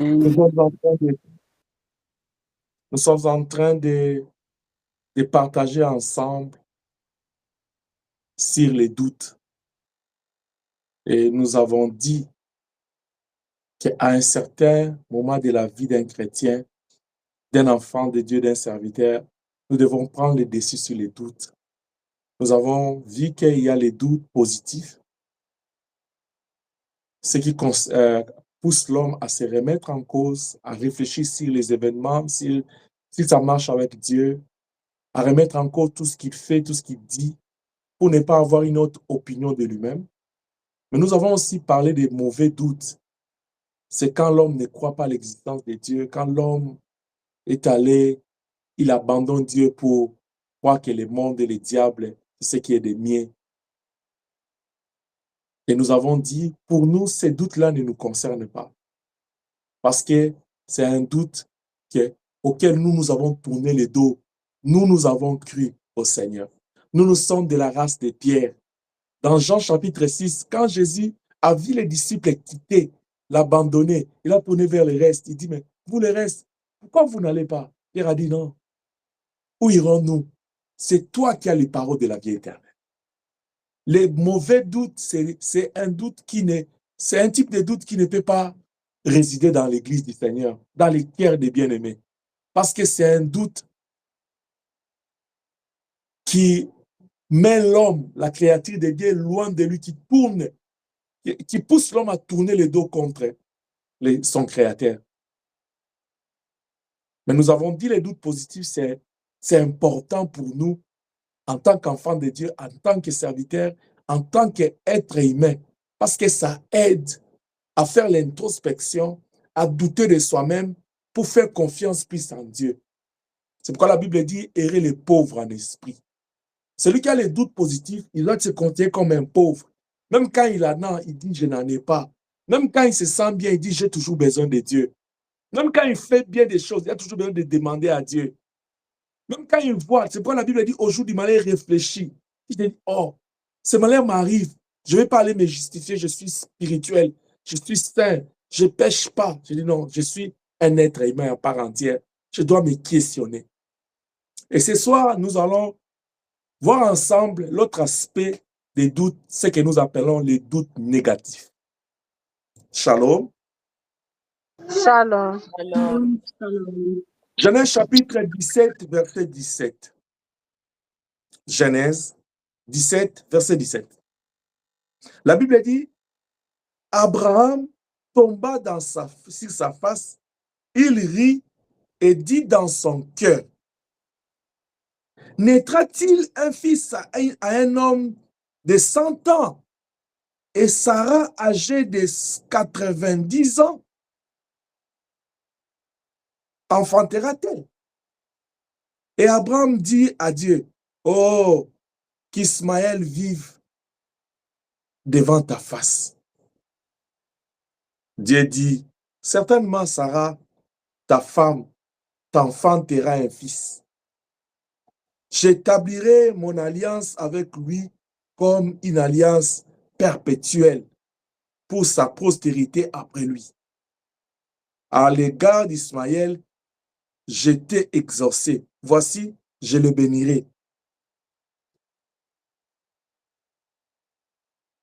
Nous sommes en train de, nous sommes en train de partager ensemble sur les doutes. Et nous avons dit qu'à un certain moment de la vie d'un chrétien, d'un enfant de Dieu, d'un serviteur, nous devons prendre le dessus sur les doutes. Nous avons vu qu'il y a les doutes positifs, ce qui pousse l'homme à se remettre en cause, à réfléchir sur les événements, si ça marche avec Dieu, à remettre en cause tout ce qu'il fait, tout ce qu'il dit, pour ne pas avoir une autre opinion de lui-même. Mais nous avons aussi parlé des mauvais doutes. C'est quand l'homme ne croit pas à l'existence de Dieu, quand l'homme est allé, il abandonne Dieu pour croire que le monde et le diable, c'est ce qui est des miens. Et nous avons dit, pour nous, ces doutes-là ne nous concernent pas. Parce que c'est un doute auquel nous avons tourné le dos. Nous avons cru au Seigneur. Nous sommes de la race de Pierre. Dans Jean chapitre 6, quand Jésus a vu les disciples quitter, l'abandonner, il a tourné vers le reste. Il dit, mais vous le reste, pourquoi vous n'allez pas? Pierre a dit, non. Où irons-nous? C'est toi qui as les paroles de la vie éternelle. Les mauvais doutes, c'est un doute c'est un type de doute qui ne peut pas résider dans l'église du Seigneur, dans les cœurs des bien-aimés. Parce que c'est un doute qui met l'homme, la créature de Dieu, loin de lui, qui pousse l'homme à tourner le dos contre son créateur. Mais nous avons dit les doutes positifs, c'est important pour nous en tant qu'enfants de Dieu, en tant que serviteurs, en tant qu'être humain, parce que ça aide à faire l'introspection, à douter de soi-même pour faire confiance plus en Dieu. C'est pourquoi la Bible dit « errez les pauvres en esprit ». Celui qui a les doutes positifs, il doit se considérer comme un pauvre. Même quand il en a, il dit « je n'en ai pas ». Même quand il se sent bien, il dit « j'ai toujours besoin de Dieu ». Même quand il fait bien des choses, il a toujours besoin de demander à Dieu. Même quand il voit, c'est pourquoi la Bible dit « au jour du malheur, réfléchis ». Il dit « oh, ce malheur m'arrive, je ne vais pas aller me justifier, je suis spirituel, je suis saint, je ne pêche pas. » Je dis non, je suis un être humain à part entière, je dois me questionner. Et ce soir, nous allons voir ensemble l'autre aspect des doutes, ce que nous appelons les doutes négatifs. Shalom. Shalom. Genèse chapitre 17, verset 17. Genèse 17, verset 17. La Bible dit, Abraham tomba sur sa face, il rit et dit dans son cœur, naîtra-t-il un fils à un homme de 100 ans et Sarah âgée de 90 ans? Enfantera-t-elle? Et Abraham dit à Dieu, oh, qu'Ismaël vive devant ta face. Dieu dit, certainement Sarah, ta femme, t'enfantera un fils. J'établirai mon alliance avec lui comme une alliance perpétuelle pour sa postérité après lui. À l'égard d'Ismaël, je t'ai exaucé. Voici, je le bénirai.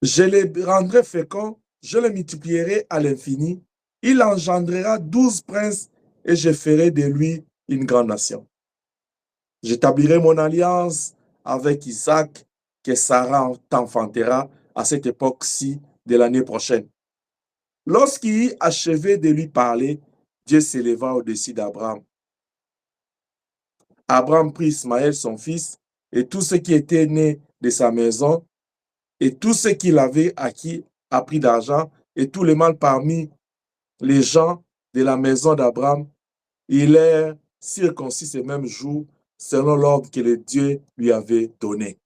Je le rendrai fécond, je le multiplierai à l'infini. Il engendrera 12 princes et je ferai de lui une grande nation. J'établirai mon alliance avec Isaac, que Sarah t'enfantera à cette époque-ci de l'année prochaine. Lorsqu'il eut achevé de lui parler, Dieu s'éleva au-dessus d'Abraham. Abraham prit Ismaël, son fils, et tout ce qui était né de sa maison, et tout ce qu'il avait acquis, appris d'argent, et tout le mal parmi les gens de la maison d'Abraham, il est circoncis ce même jour, selon l'ordre que le Dieu lui avait donné.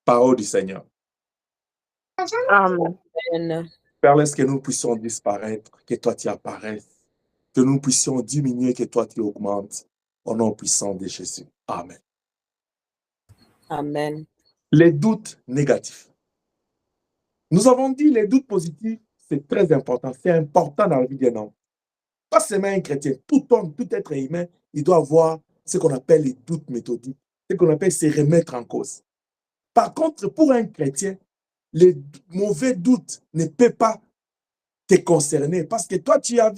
Parole du Seigneur. Amen. Père, laisse que nous puissions disparaître, que toi tu apparaisses, que nous puissions diminuer, que toi tu augmentes, au nom puissant de Jésus. Amen. Amen. Les doutes négatifs. Nous avons dit les doutes positifs, c'est très important, c'est important dans la vie d'un homme. Pas seulement un chrétien, tout homme, tout être humain, il doit avoir ce qu'on appelle les doutes méthodiques, ce qu'on appelle se remettre en cause. Par contre, pour un chrétien, les mauvais doutes ne peuvent pas te concerner parce que toi, tu as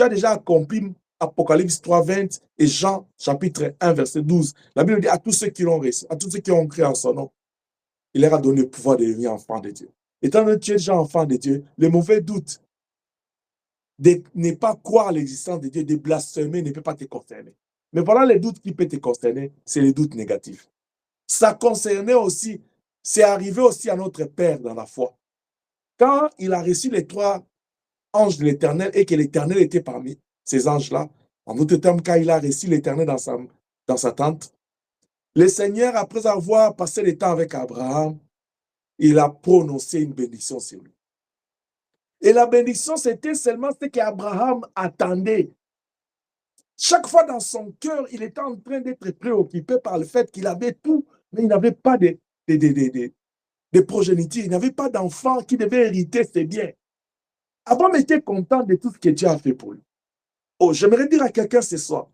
déjà accompli Apocalypse 3, 20 et Jean chapitre 1, verset 12. La Bible dit à tous ceux qui l'ont reçu, à tous ceux qui ont cru en son nom, il leur a donné le pouvoir de devenir enfants de Dieu. Étant donné que tu es déjà enfant de Dieu, les mauvais doutes de ne pas croire l'existence de Dieu, de blasphémer, ne peut pas te concerner. Mais voilà les doutes qui peuvent te concerner, c'est les doutes négatifs. Ça concernait aussi, c'est arrivé aussi à notre Père dans la foi. Quand il a reçu les 3 anges de l'Éternel et que l'Éternel était parmi ces anges-là, en d'autres termes, quand il a reçu l'Éternel dans sa tente, le Seigneur, après avoir passé le temps avec Abraham, il a prononcé une bénédiction sur lui. Et la bénédiction, c'était seulement ce qu'Abraham attendait. Chaque fois dans son cœur, il était en train d'être préoccupé par le fait qu'il avait tout, mais il n'avait pas de progéniture, il n'avait pas d'enfant qui devait hériter ses biens. Abraham était content de tout ce que Dieu a fait pour lui. Oh, j'aimerais dire à quelqu'un ce soir,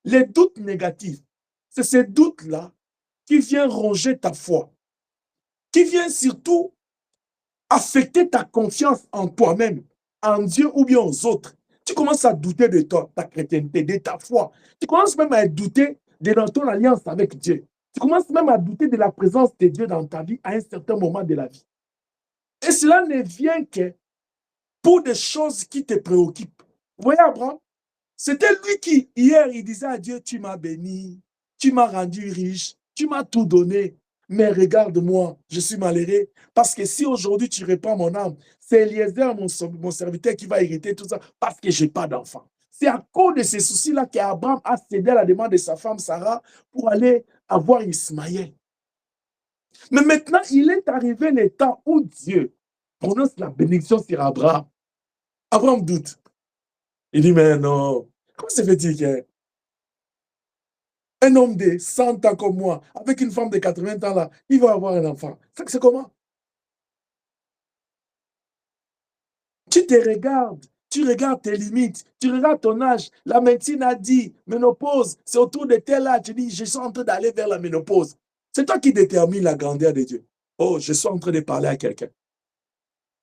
les doutes négatifs, c'est ces doutes-là qui viennent ronger ta foi, qui viennent surtout affecter ta confiance en toi-même, en Dieu ou bien aux autres. Tu commences à douter de toi, ta chrétienté, de ta foi. Tu commences même à douter de ton alliance avec Dieu. Tu commences même à douter de la présence de Dieu dans ta vie à un certain moment de la vie. Et cela ne vient que pour des choses qui te préoccupent. Vous voyez, Abraham, c'était lui qui, hier, il disait à Dieu, tu m'as béni, tu m'as rendu riche, tu m'as tout donné, mais regarde-moi, je suis malheureux, parce que si aujourd'hui tu répands mon âme, c'est Eliezer, mon serviteur, qui va hériter tout ça, parce que je n'ai pas d'enfant. C'est à cause de ces soucis-là qu'Abraham a cédé à la demande de sa femme Sarah pour aller avoir Ismaël. Mais maintenant, il est arrivé le temps où Dieu prononce la bénédiction sur Abraham. Abraham doute. Il dit, mais non, comment se fait-il qu'un homme de 100 ans comme moi, avec une femme de 80 ans là, il va avoir un enfant? C'est comment? Tu te regardes, tu regardes tes limites, tu regardes ton âge. La médecine a dit, ménopause, c'est autour de tel âge. Tu dis, je suis en train d'aller vers la ménopause. C'est toi qui détermines la grandeur de Dieu. Oh, je suis en train de parler à quelqu'un.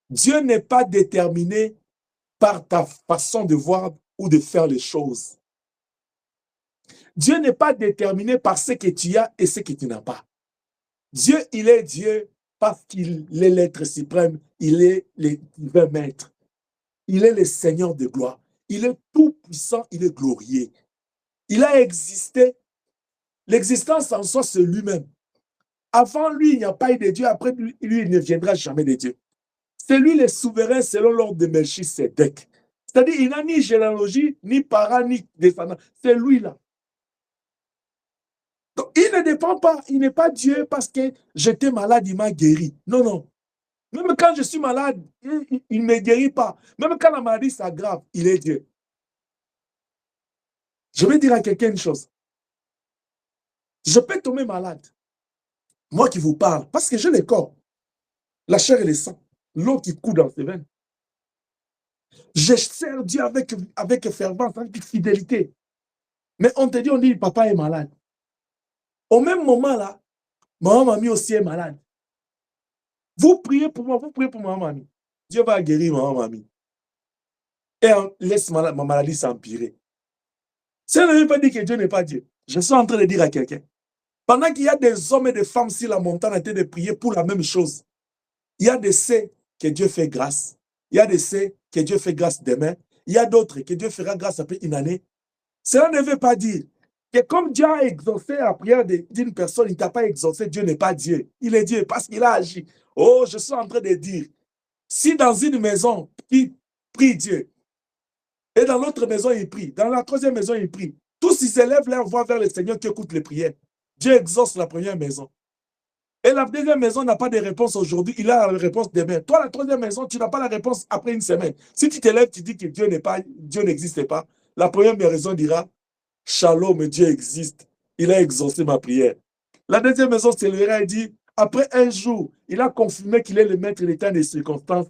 Dieu n'est pas déterminé par ta façon de voir ou de faire les choses. Dieu n'est pas déterminé par ce que tu as et ce que tu n'as pas. Dieu, il est Dieu parce qu'il est l'être suprême, il est le divin maître. Il est le Seigneur de gloire. Il est tout puissant, il est glorieux. Il a existé. L'existence en soi, c'est lui-même. Avant lui, il n'y a pas eu de Dieu. Après lui, il ne viendra jamais de Dieu. C'est lui le souverain selon l'ordre de Melchisedec. C'est-à-dire, il n'a ni généalogie, ni parents, ni descendants. C'est lui-là. Donc, il ne dépend pas, il n'est pas Dieu parce que j'étais malade, il m'a guéri. Non, non. Même quand je suis malade, il ne me guérit pas. Même quand la maladie s'aggrave, il est Dieu. Je vais dire à quelqu'un une chose. Je peux tomber malade. Moi qui vous parle, parce que j'ai le corps, la chair et le sang, l'eau qui coule dans ses veines. Je sers Dieu avec fervence, avec fidélité. Mais on te dit, on dit, papa est malade. Au même moment là, maman mamie aussi est malade. Vous priez pour moi, vous priez pour maman mamie. Dieu va guérir maman mamie. Et on laisse ma maladie s'empirer. Ça ne veut pas dire que Dieu n'est pas Dieu. Je suis en train de dire à quelqu'un. Pendant qu'il y a des hommes et des femmes sur la montagne en train de prier pour la même chose, il y a des ceux que Dieu fait grâce. Il y a des ceux que Dieu fait grâce demain. Il y a d'autres que Dieu fera grâce après une année. Cela ne veut pas dire que comme Dieu a exaucé la prière d'une personne, il ne t'a pas exaucé, Dieu n'est pas Dieu. Il est Dieu parce qu'il a agi. Oh, je suis en train de dire, si dans une maison, qui prie Dieu, et dans l'autre maison, il prie, dans la troisième maison, il prie, tous ils s'élèvent leur voix vers le Seigneur qui écoute les prières. Dieu exauce la première maison. Et la deuxième maison n'a pas de réponse aujourd'hui, il a la réponse demain. Toi, la troisième maison, tu n'as pas la réponse après une semaine. Si tu t'élèves, tu dis que Dieu n'existe pas, la première maison dira, Shalom, Dieu existe. Il a exaucé ma prière. La deuxième maison s'élèvera et dit, après un jour, il a confirmé qu'il est le maître des temps et des circonstances.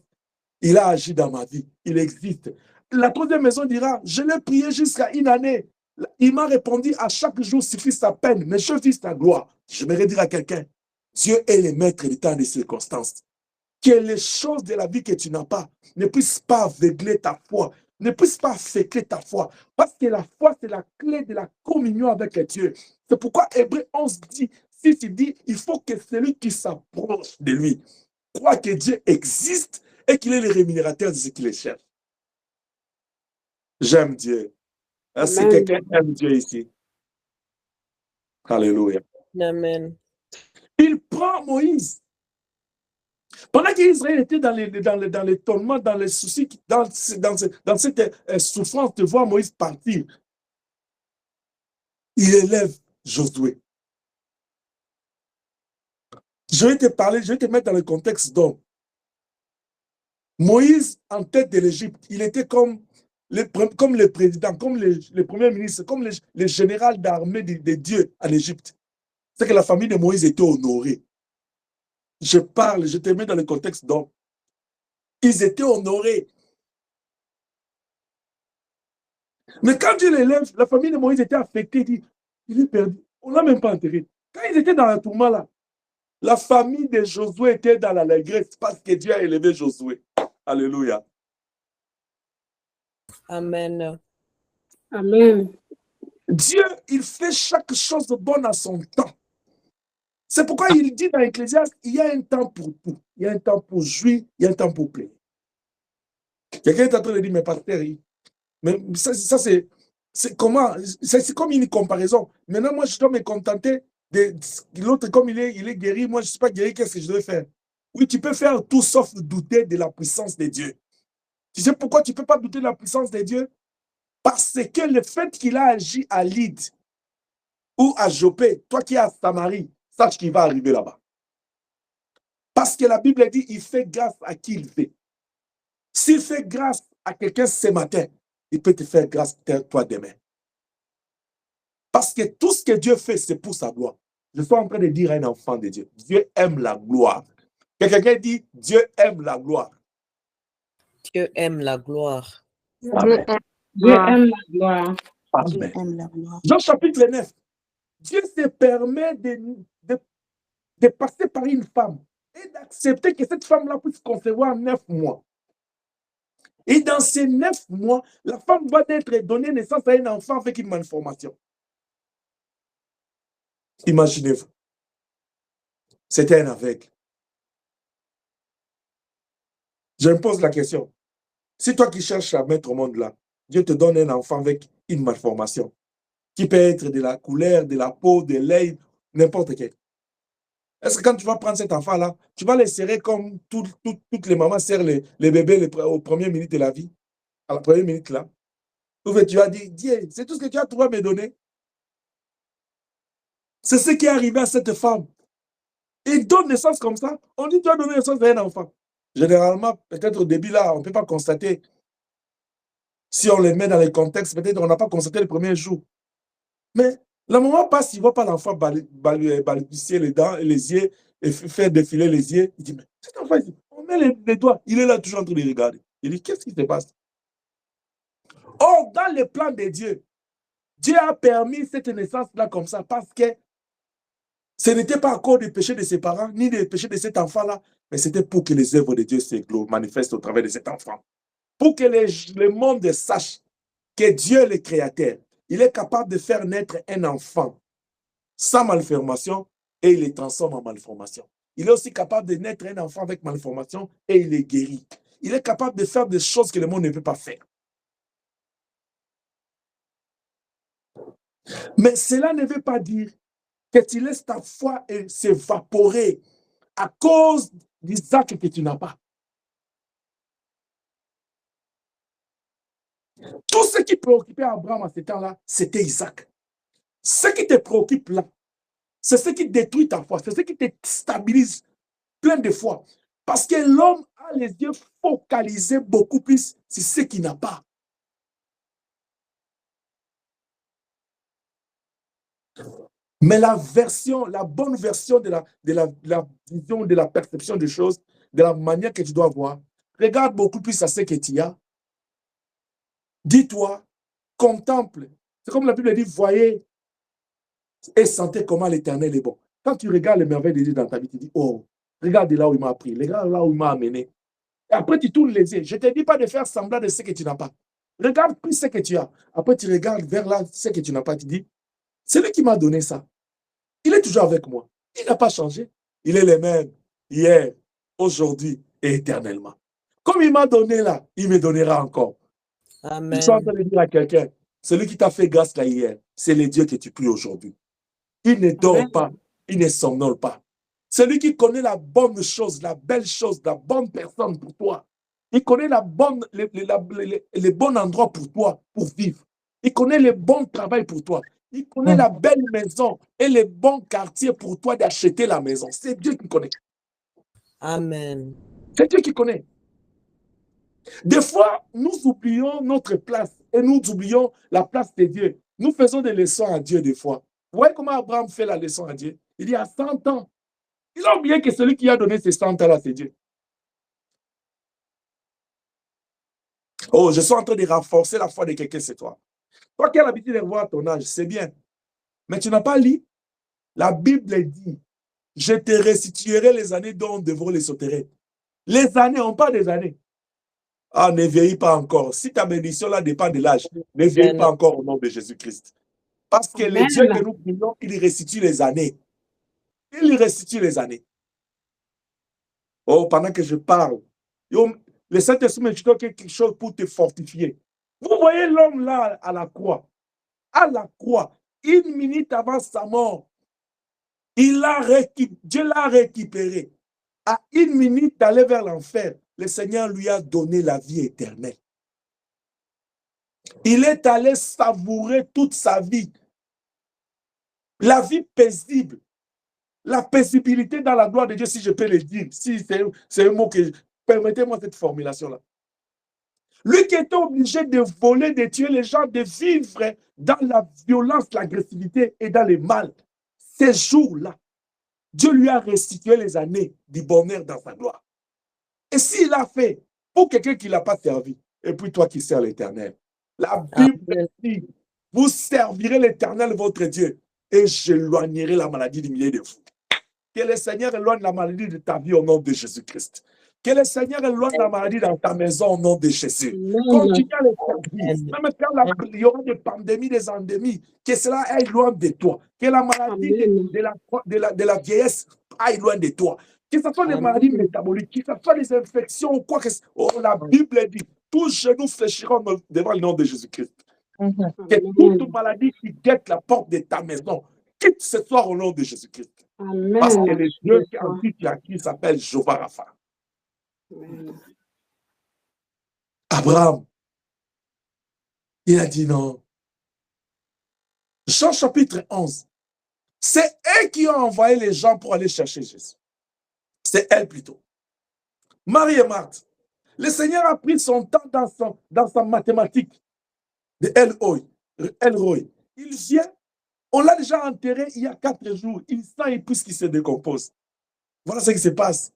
Il a agi dans ma vie. Il existe. La troisième maison dira, je l'ai prié jusqu'à une année. Il m'a répondu, à chaque jour suffit sa peine, mais je vis ta gloire. Je vais dire à quelqu'un, Dieu est le maître du temps et des circonstances. Que les choses de la vie que tu n'as pas ne puissent pas aveugler ta foi, ne puissent pas affecter ta foi. Parce que la foi, c'est la clé de la communion avec Dieu. C'est pourquoi Hébreu 11 dit, il dit, il faut que celui qui s'approche de lui croit que Dieu existe et qu'il est le rémunérateur de ce qu'il cherche. J'aime Dieu. Est-ce que quelqu'un aime Dieu ici? Alléluia. Amen. Il prend Moïse. Pendant qu'Israël était dans l'étonnement, dans les soucis, dans cette souffrance de voir Moïse partir, il élève Josué. Je vais te parler, je vais te mettre dans le contexte d'homme. Moïse, en tête de l'Égypte, il était comme le président, comme le premier ministre, comme le général d'armée de Dieu en Égypte. C'est que la famille de Moïse était honorée. Je parle, je te mets dans le contexte d'homme. Ils étaient honorés. Mais quand Dieu l'élève, la famille de Moïse était affectée, il dit, il est perdu. On ne l'a même pas enterré. Quand ils étaient dans la tourment là, la famille de Josué était dans l'allégresse parce que Dieu a élevé Josué. Alléluia. Amen. Amen. Dieu, il fait chaque chose bonne à son temps. C'est pourquoi il dit dans Ecclésiaste, il y a un temps pour tout. Il y a un temps pour jouir, il y a un temps pour plaire. Quelqu'un est en train de dire, mais pasteur, mais ça c'est comment? C'est comme une comparaison. Maintenant, moi, je dois me contenter de l'autre, comme il est guéri, moi, je ne suis pas guéri, qu'est-ce que je dois faire? Oui, tu peux faire tout sauf douter de la puissance de Dieu. Tu sais pourquoi tu ne peux pas douter de la puissance de Dieu? Parce que le fait qu'il a agi à Lyd ou à Jopé, toi qui es à Samarie, sache qu'il va arriver là-bas. Parce que la Bible dit, il fait grâce à qui il fait. S'il fait grâce à quelqu'un ce matin, il peut te faire grâce toi demain. Parce que tout ce que Dieu fait, c'est pour sa gloire. Je suis en train de dire à un enfant de Dieu, Dieu aime la gloire. Que quelqu'un dit, Dieu aime la gloire. Dieu aime la gloire. Amen. Dieu aime la gloire. Amen. Dieu aime la gloire. Jean chapitre 9. Dieu se permet de passer par une femme et d'accepter que cette femme-là puisse concevoir 9 mois. Et dans ces 9 mois, la femme va être donnée naissance à un enfant avec une malformation. Imaginez-vous. C'était un aveugle. Je me pose la question. Si toi qui cherches à mettre au monde là, Dieu te donne un enfant avec une malformation, qui peut être de la couleur, de la peau, de l'œil, n'importe quel. Est-ce que quand tu vas prendre cet enfant-là, tu vas le serrer comme toutes les mamans serrent les bébés aux premières minutes de la vie, à la première minute là? Ou tu vas dire, Dieu, c'est tout ce que tu as trouvé à me donner. C'est ce qui est arrivé à cette femme. Il donne naissance comme ça. On dit, tu as donné naissance à un enfant. Généralement, peut-être au début là, on ne peut pas constater. Si on les met dans les contextes, peut-être on n'a pas constaté le premier jour. Mais la maman passe, il ne voit pas l'enfant balbutier les dents et les yeux et faire défiler les yeux. Il dit, mais cet enfant, on met les doigts. Il est là toujours en train de regarder. Il dit, qu'est-ce qui se passe? Or, dans le plan de Dieu, Dieu a permis cette naissance-là comme ça parce que ce n'était pas encore le péché de ses parents, ni le péché de cet enfant-là, mais c'était pour que les œuvres de Dieu se manifestent au travers de cet enfant. Pour que le monde sache que Dieu, le Créateur, il est capable de faire naître un enfant sans malformation et il le transforme en malformation. Il est aussi capable de naître un enfant avec malformation et il est guéri. Il est capable de faire des choses que le monde ne peut pas faire. Mais cela ne veut pas dire que tu laisses ta foi s'évaporer à cause d'Isaac que tu n'as pas. Tout ce qui préoccupait Abraham à ce temps-là, c'était Isaac. Ce qui te préoccupe là, c'est ce qui détruit ta foi, c'est ce qui te stabilise plein de fois. Parce que l'homme a les yeux focalisés beaucoup plus sur ce qu'il n'a pas. Mais la bonne version de la vision, de la perception des choses, de la manière que tu dois voir, regarde beaucoup plus à ce que tu as Dis-toi, contemple. C'est comme la Bible dit, voyez et sentez comment l'Éternel est bon. Quand tu regardes les merveilles de Dieu dans ta vie, tu dis, oh, regarde là où il m'a pris, regarde là où il m'a amené. Et après, tu tournes les yeux. Je ne te dis pas de faire semblant de ce que tu n'as pas. Regarde plus ce que tu as. Après, tu regardes vers là ce que tu n'as pas. Tu dis, c'est lui qui m'a donné ça. Il est toujours avec moi. Il n'a pas changé. Il est le même hier, aujourd'hui et éternellement. Comme il m'a donné là, il me donnera encore. Amen. Je suis en train de dire à quelqu'un, celui qui t'a fait grâce là hier, c'est le Dieu que tu pries aujourd'hui. Il ne dort pas, il ne somnole pas. Celui qui connaît la bonne chose, la belle chose, la bonne personne pour toi. Il connaît les bons endroits pour toi, pour vivre. Il connaît le bon travail pour toi. Il connaît la belle maison et les bons quartiers pour toi d'acheter la maison. C'est Dieu qui connaît. Amen. C'est Dieu qui connaît. Des fois, nous oublions notre place et nous oublions la place de Dieu. Nous faisons des leçons à Dieu des fois. Vous voyez comment Abraham fait la leçon à Dieu? Il dit à 100 ans. Il a oublié que celui qui a donné ces 100 ans-là, c'est Dieu. Oh, je suis en train de renforcer la foi de quelqu'un, c'est toi. Toi qui as l'habitude de voir ton âge, c'est bien. Mais tu n'as pas lu. La Bible dit, je te restituerai les années dont on devrait les sauter. Les années, on parle des années. Ah, ne vieillis pas encore. Si ta bénédiction là dépend de l'âge, ne vieillis pas encore au nom de Jésus-Christ. Parce que le Dieu que nous prions, il restitue les années. Il restitue les années. Oh, pendant que je parle, le Saint-Esprit me dit quelque chose pour te fortifier. Vous voyez l'homme là à la croix. À la croix, 1 minute avant sa mort, Dieu l'a récupéré. À 1 minute d'aller vers l'enfer, le Seigneur lui a donné la vie éternelle. Il est allé savourer toute sa vie. La vie paisible. La paisibilité dans la gloire de Dieu, si je peux le dire. Si c'est un mot que... Permettez-moi cette formulation-là. Lui qui était obligé de voler, de tuer les gens, de vivre dans la violence, l'agressivité et dans le mal. Ces jours-là, Dieu lui a restitué les années du bonheur dans sa gloire. Et s'il a fait pour quelqu'un qui ne l'a pas servi, et puis toi qui sers l'Éternel, la Bible dit, vous servirez l'Éternel, votre Dieu, et j'éloignerai la maladie du milieu de vous. Que le Seigneur éloigne la maladie de ta vie au nom de Jésus-Christ. Que le Seigneur éloigne la maladie dans ta maison au nom de Jésus. Continue à le servir. Même quand il y aura des pandémies, des endémies, que cela aille loin de toi. Que la maladie de la vieillesse aille loin de toi. Que ce soit des maladies métaboliques, que ce soit des infections ou quoi que ce soit. Oh, la Bible dit, tous genoux fléchiront devant le nom de Jésus-Christ. Que toute maladie qui guette la porte de ta maison, quitte ce soir au nom de Jésus-Christ. Parce que le Dieu en qui tu as qui s'appelle Jéhovah Rapha. Abraham, il a dit non. Jean chapitre 11, c'est eux qui ont envoyé les gens pour aller chercher Jésus. C'est elle plutôt. Marie et Marthe. Le Seigneur a pris son temps dans sa mathématique de Elroy. Il vient, on l'a déjà enterré il y a 4 jours. Il sent et puisqu'il se décompose. Voilà ce qui se passe.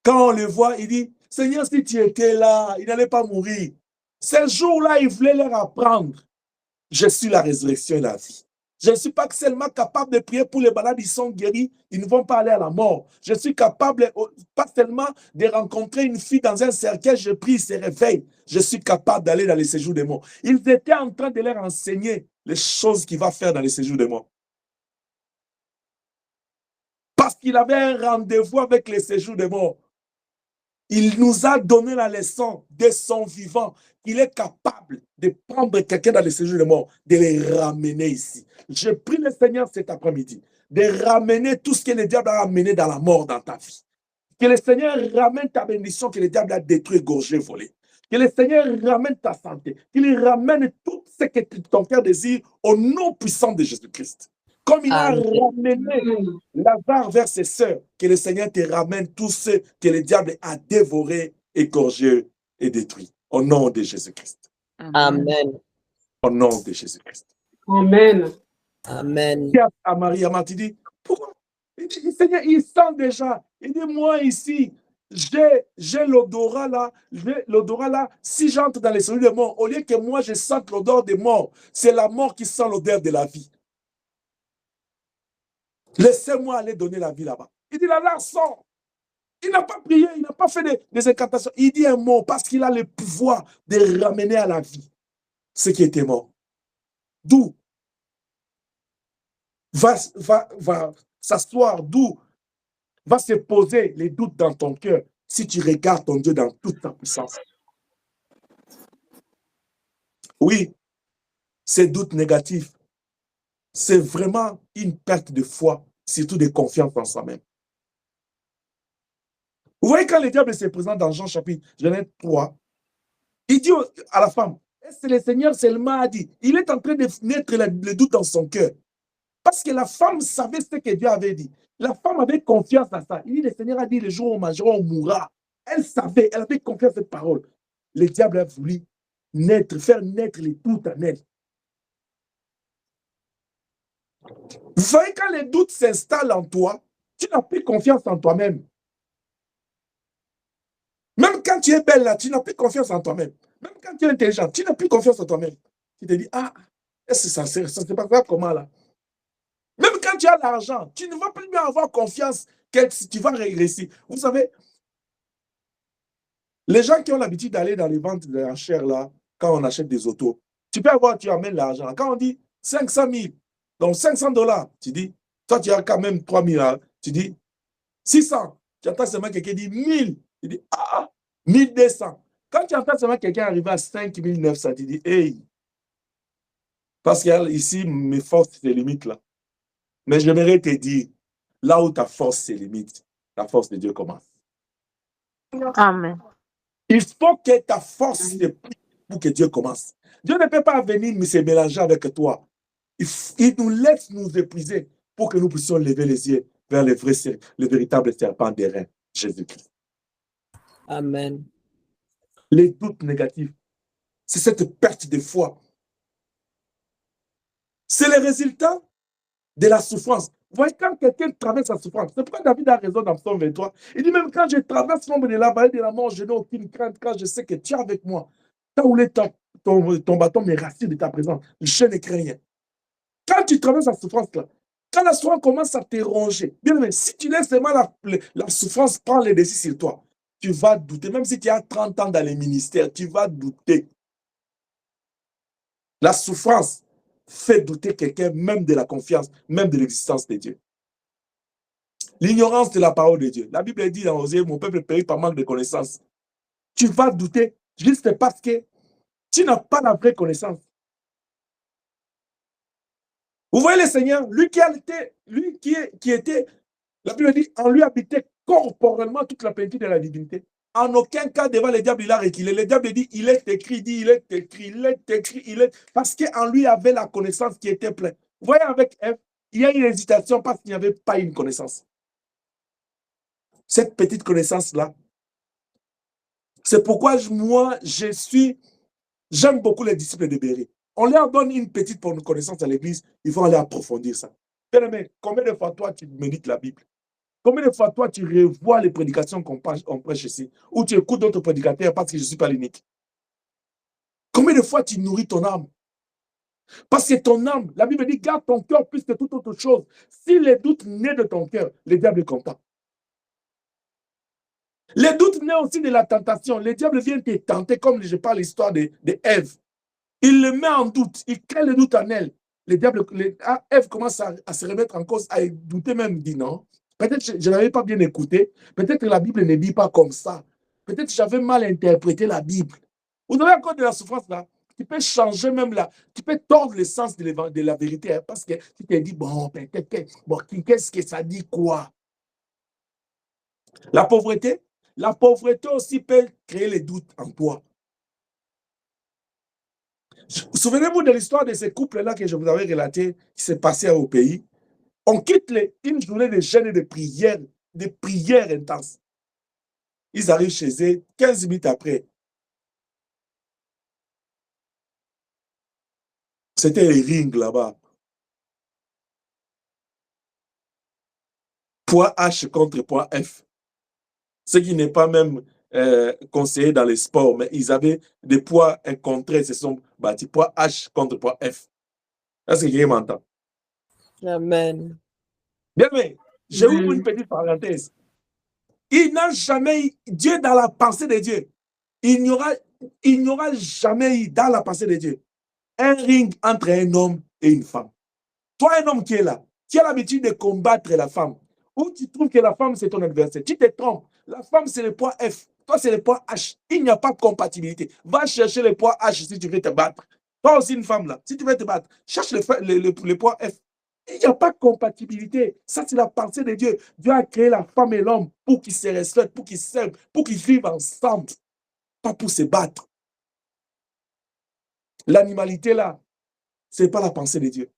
Quand on le voit, il dit, Seigneur, si tu étais là, il n'allait pas mourir. Ce jour-là, il voulait leur apprendre. Je suis la résurrection et la vie. Je ne suis pas seulement capable de prier pour les malades, ils sont guéris, ils ne vont pas aller à la mort. Je suis capable, pas seulement de rencontrer une fille dans un cercueil, je prie, il se réveille. Je suis capable d'aller dans les séjours des morts. Ils étaient en train de leur enseigner les choses qu'il va faire dans les séjours des morts. Parce qu'il avait un rendez-vous avec les séjours des morts. Il nous a donné la leçon de son vivant, qu'il est capable de prendre quelqu'un dans les séjours de mort, de les ramener ici. Je prie le Seigneur cet après-midi de ramener tout ce que le diable a amené dans la mort dans ta vie. Que le Seigneur ramène ta bénédiction que le diable a détruit, gorgé, volé. Que le Seigneur ramène ta santé, qu'il ramène tout ce que ton cœur désire au nom puissant de Jésus-Christ. Comme il a ramené Lazare vers ses sœurs, que le Seigneur te ramène tout ce que le diable a dévoré, égorgé et détruit. Au nom de Jésus-Christ. Amen. Au nom de Jésus-Christ. Amen. Amen. À Marie, il dit, pourquoi? Il dit, Seigneur, il sent déjà. Il dit, moi ici, j'ai l'odorat là, si j'entre dans les cellules de mort, au lieu que moi je sente l'odeur des morts, c'est la mort qui sent l'odeur de la vie. Laissez-moi aller donner la vie là-bas. Il dit, là, sort. Il n'a pas prié, il n'a pas fait des incantations. Il dit un mot parce qu'il a le pouvoir de ramener à la vie ce qui était mort. D'où va s'asseoir, d'où va se poser les doutes dans ton cœur si tu regardes ton Dieu dans toute sa puissance. Oui, ces doutes négatifs, c'est vraiment une perte de foi, surtout de confiance en soi-même. Vous voyez quand le diable se présente dans Jean chapitre 3, il dit à la femme, c'est le Seigneur seulement a dit, il est en train de naître le doute dans son cœur. Parce que la femme savait ce que Dieu avait dit. La femme avait confiance à ça. Il dit, le Seigneur a dit, le jour où on mangera, on mourra. Elle savait, elle avait confiance à cette parole. Le diable a voulu faire naître les doutes en elle. Vous voyez, quand les doutes s'installent en toi, tu n'as plus confiance en toi-même. Même quand tu es belle là, tu n'as plus confiance en toi-même. Même quand tu es intelligent, tu n'as plus confiance en toi-même. Tu te dis, ah, est-ce que ça se passe pas comment là? Même quand tu as l'argent, tu ne vas plus bien avoir confiance que tu vas réussir. Vous savez, les gens qui ont l'habitude d'aller dans les ventes de la chair là, quand on achète des autos, tu peux avoir, tu amènes l'argent. Quand on dit 500 000, donc 500 $, tu dis, toi tu as quand même 3 000, tu dis 600. Tu entends seulement quelqu'un dire 1000. Tu dis, ah, 1200. Quand tu entends seulement quelqu'un arriver à 5900, tu dis, hey, parce qu'ici, mes forces se limitent là. Mais j'aimerais te dire, là où ta force se limite, la force de Dieu commence. Amen. Il faut que ta force se plie pour que Dieu commence. Dieu ne peut pas venir se mélanger avec toi. Il nous laisse nous épuiser pour que nous puissions lever les yeux vers le véritable serpent des reins, Jésus-Christ. Amen. Les doutes négatifs, c'est cette perte de foi. C'est le résultat de la souffrance. Vous voyez, quand quelqu'un traverse la souffrance, c'est pourquoi David a raison dans Psaume 23. Il dit, même quand je traverse l'ombre de la vallée de la mort, je n'ai aucune crainte, quand je sais que tu es avec moi. Quand où ton bâton me rassure de ta présence, je ne crains rien. Quand tu traverses la souffrance, là, quand la souffrance commence à te ronger, bien aimé, si tu laisses seulement la souffrance prendre les décisions sur toi, tu vas douter. Même si tu as 30 ans dans les ministères, tu vas douter. La souffrance fait douter quelqu'un, même de la confiance, même de l'existence de Dieu. L'ignorance de la parole de Dieu. La Bible dit dans Osée, mon peuple périt par manque de connaissance. Tu vas douter juste parce que tu n'as pas la vraie connaissance. Vous voyez le Seigneur, lui qui était, la Bible dit, en lui habitait corporellement toute la plénitude de la divinité. En aucun cas devant le diable, il a reculé. Le diable dit, il est écrit, il est écrit, il est écrit, il est... Parce qu'en lui avait la connaissance qui était pleine. Vous voyez, avec Ève, il y a une hésitation parce qu'il n'y avait pas une connaissance. Cette petite connaissance-là, c'est pourquoi moi, j'aime beaucoup les disciples de Béry. On leur donne une petite connaissance à l'église, ils vont aller approfondir ça. Bien-aimé, combien de fois toi tu médites la Bible? Combien de fois toi tu revois les prédications qu'on prêche ici? Ou tu écoutes d'autres prédicateurs parce que je ne suis pas l'unique? Combien de fois tu nourris ton âme? Parce que ton âme, la Bible dit, garde ton cœur plus que toute autre chose. Si les doutes naissent de ton cœur, le diable est content. Les doutes naissent aussi de la tentation. Le diable vient te tenter, comme je parle l'histoire de Ève. Il le met en doute, il crée le doute en elle. Le diable, Ève commence à se remettre en cause, à douter même, dit non. Peut-être que je n'avais pas bien écouté. Peut-être que la Bible ne dit pas comme ça. Peut-être que j'avais mal interprété la Bible. Vous avez encore de la souffrance là. Tu peux changer même là. Tu peux tordre le sens de la vérité. Hein, parce que tu te dis, bon, peut-être, bon, qu'est-ce que ça dit quoi? La pauvreté aussi peut créer les doutes en toi. Souvenez-vous de l'histoire de ces couples-là que je vous avais relaté, qui s'est passé au pays. On quitte une journée de jeûne et de prières intenses. Ils arrivent chez eux 15 minutes après. C'était les rings là-bas. Point H contre point F. Ce qui n'est pas même conseillé dans les sports, mais ils avaient des poids incontrés, se sont battus, poids H contre poids F. Est-ce que quelqu'un m'entend? Amen. Bien, mais je ouvre une petite parenthèse. Il n'a jamais eu, Dieu dans la pensée de Dieu, il n'y aura jamais eu dans la pensée de Dieu un ring entre un homme et une femme. Toi, un homme qui est là, tu as l'habitude de combattre la femme, ou tu trouves que la femme c'est ton adversaire, tu te trompes. La femme c'est le poids F, toi c'est le poids H. Il n'y a pas de compatibilité. Va chercher le poids H si tu veux te battre. Toi aussi une femme là, si tu veux te battre, cherche le poids F. Il n'y a pas de compatibilité. Ça, c'est la pensée de Dieu. Dieu a créé la femme et l'homme pour qu'ils se respectent, pour qu'ils s'aiment, pour qu'ils vivent ensemble, pas pour se battre. L'animalité là, ce n'est pas la pensée de Dieu.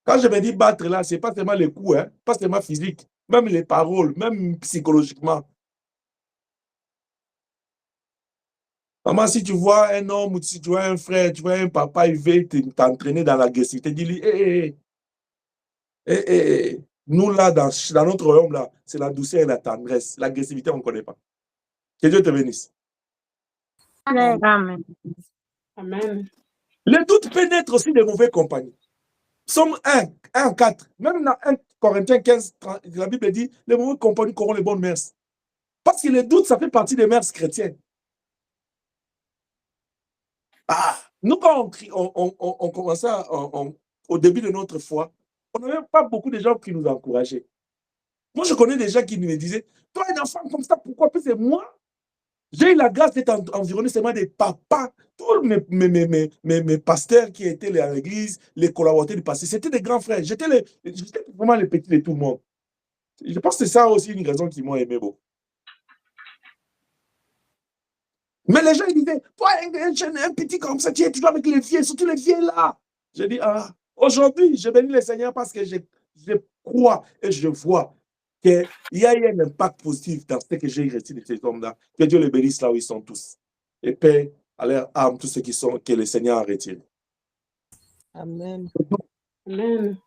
Quand je me dis battre là, ce n'est pas seulement les coups, hein, pas seulement physique, même les paroles, même psychologiquement. Maman, si tu vois un homme ou si tu vois un frère, tu vois un papa, il veut t'entraîner dans l'agressivité, dis-lui, nous là, dans notre royaume là, c'est la douceur et la tendresse. L'agressivité, on ne connaît pas. Que Dieu te bénisse. Amen. Amen. Le doute peut naître aussi de mauvais compagnons. Psaume 1, 4, même dans 1 Corinthiens 15, 30, la Bible dit, les mauvais compagnons auront les bonnes mœurs. Parce que le doute, ça fait partie des mœurs chrétiennes. Nous, quand on commençait au début de notre foi, on n'avait pas beaucoup de gens qui nous encourageaient. Moi, je connais des gens qui me disaient, toi, un enfant comme ça, pourquoi? Puis c'est moi. J'ai eu la grâce d'être environné seulement des papas. Tous mes pasteurs qui étaient à l'église, les collaborateurs du passé, c'était des grands frères. J'étais vraiment le petit de tout le monde. Je pense que c'est ça aussi une raison qui m'a aimé beaucoup. Mais les gens ils disaient, toi, un petit comme ça, tu es toujours avec les vieux, surtout les vieux là. J'ai dit, aujourd'hui, je bénis le Seigneur parce que je crois et je vois qu'il y a eu un impact positif dans ce que j'ai reçu de ces hommes-là. Que Dieu les bénisse là où ils sont tous. Et paix à leur âme, tous ceux que le Seigneur a retirés. Amen. Amen.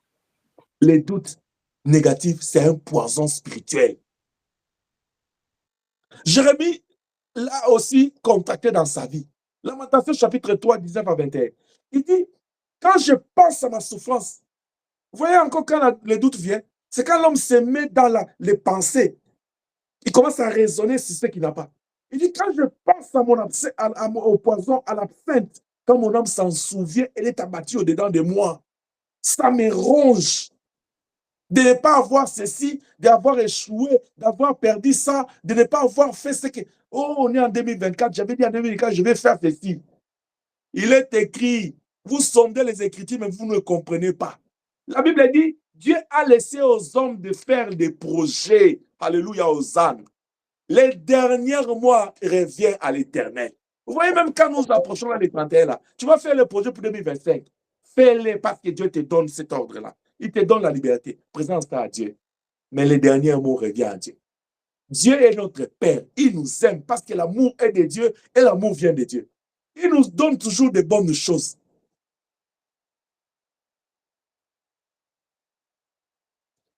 Les doutes négatifs, c'est un poison spirituel. Jérémie l'a aussi contacté dans sa vie. Lamentation chapitre 3, 19 à 21. Il dit, quand je pense à ma souffrance, vous voyez encore quand le doute vient, c'est quand l'homme se met dans les pensées, il commence à raisonner sur ce qu'il n'a pas. Il dit, quand je pense au poison, à l'absinthe, quand mon âme s'en souvient, elle est abattue au-dedans de moi. Ça me ronge de ne pas avoir ceci, d'avoir échoué, d'avoir perdu ça, de ne pas avoir fait ce que... Oh, on est en 2024, j'avais dit en 2024, je vais faire ceci. Il est écrit, vous sondez les Écritures, mais vous ne comprenez pas. La Bible dit, Dieu a laissé aux hommes de faire des projets. Alléluia, aux ânes. Les derniers mois reviennent à l'Éternel. Vous voyez, même quand nous approchons là, les 31, là, tu vas faire le projet pour 2025. Fais-le parce que Dieu te donne cet ordre-là. Il te donne la liberté. Présente-toi à Dieu. Mais les derniers mots reviennent à Dieu. Dieu est notre Père. Il nous aime parce que l'amour est de Dieu et l'amour vient de Dieu. Il nous donne toujours de bonnes choses.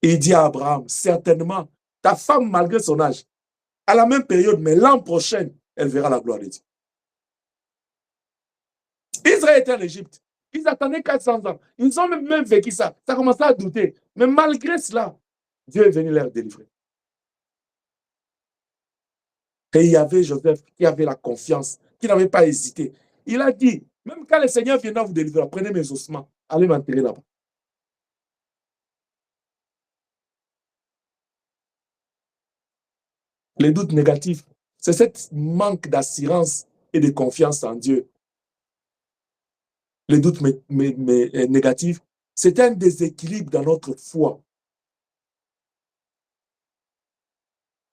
Il dit à Abraham, certainement, ta femme, malgré son âge, à la même période, mais l'an prochain, elle verra la gloire de Dieu. Israël était en Égypte. Ils attendaient 400 ans. Ils ont même vécu ça. Ça commençait à douter. Mais malgré cela, Dieu est venu leur délivrer. Et il y avait Joseph qui avait la confiance, qui n'avait pas hésité. Il a dit, même quand le Seigneur viendra vous délivrer, prenez mes ossements, allez m'enterrer là-bas. Les doutes négatifs, c'est ce manque d'assurance et de confiance en Dieu. Les doutes négatifs, c'est un déséquilibre dans notre foi.